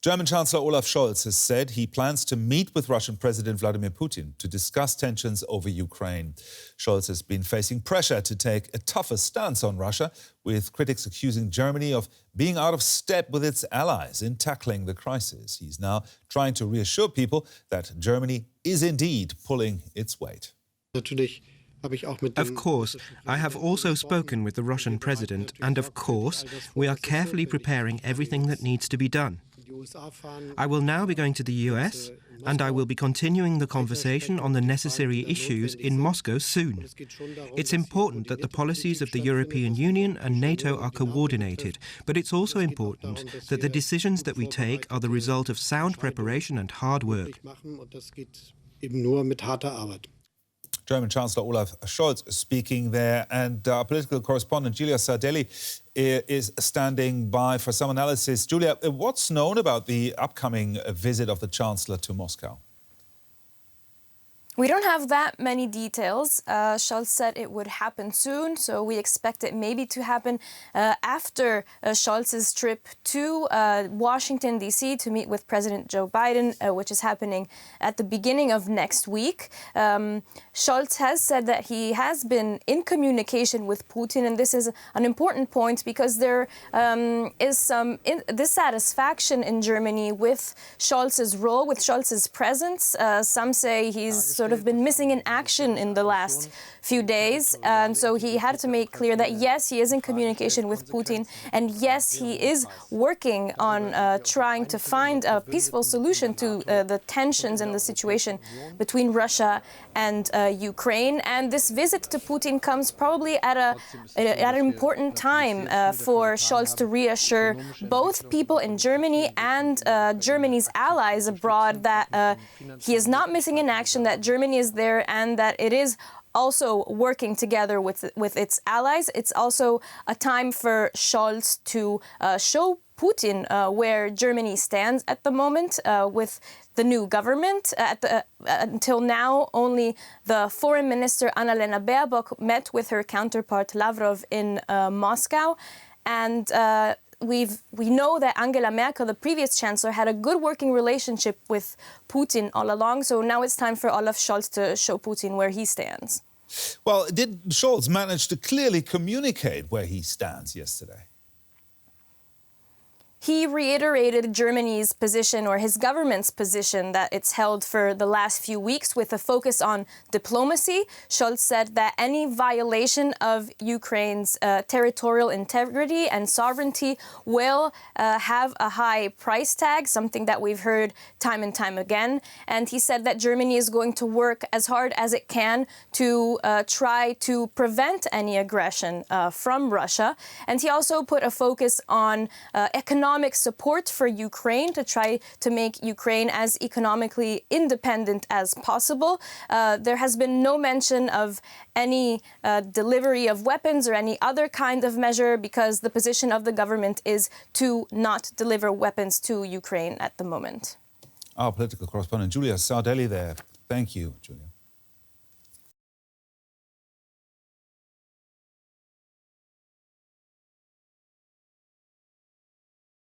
German Chancellor Olaf Scholz has said he plans to meet with Russian President Vladimir Putin to discuss tensions over Ukraine. Scholz has been facing pressure to take a tougher stance on Russia, with critics accusing Germany of being out of step with its allies in tackling the crisis. He's now trying to reassure people that Germany is indeed pulling its weight. Of course, I have also spoken with the Russian president, and of course, we are carefully preparing everything that needs to be done. I will now be going to the US, and I will be continuing the conversation on the necessary issues in Moscow soon. It's important that the policies of the European Union and NATO are coordinated, but it's also important that the decisions that we take are the result of sound preparation and hard work. German Chancellor Olaf Scholz speaking there, and our political correspondent Julia Sardelli is standing by for some analysis. Julia, what's known about the upcoming visit of the Chancellor to Moscow? We don't have that many details. Scholz said it would happen soon, so we expect it maybe to happen after Scholz's trip to Washington, D.C. to meet with President Joe Biden, which is happening at the beginning of next week. Scholz has said that he has been in communication with Putin, and this is an important point because there is some dissatisfaction in Germany with Scholz's role, with Scholz's presence. Some say he's sort of been missing in action in the last few days, and so he had to make clear that yes, he is in communication with Putin, and yes, he is working on trying to find a peaceful solution to the tensions and the situation between Russia and Ukraine. And this visit to Putin comes probably at an important time for Scholz to reassure both people in Germany and Germany's allies abroad that he is not missing in action, that Germany is there, and that it is also working together with its allies. It's also a time for Scholz to show Putin where Germany stands at the moment with the new government. Until now, only the foreign minister Annalena Baerbock met with her counterpart Lavrov in Moscow, and we know that Angela Merkel, the previous chancellor, had a good working relationship with Putin all along. So now it's time for Olaf Scholz to show Putin where he stands. Well, did Scholz manage to clearly communicate where he stands yesterday? He reiterated Germany's position, or his government's position, that it's held for the last few weeks with a focus on diplomacy. Scholz said that any violation of Ukraine's territorial integrity and sovereignty will have a high price tag, something that we've heard time and time again. And he said that Germany is going to work as hard as it can to try to prevent any aggression from Russia. And he also put a focus on economic support for Ukraine to try to make Ukraine as economically independent as possible. There has been no mention of any delivery of weapons or any other kind of measure, because the position of the government is to not deliver weapons to Ukraine at the moment. Our political correspondent Julia Sardelli there. Thank you, Julia.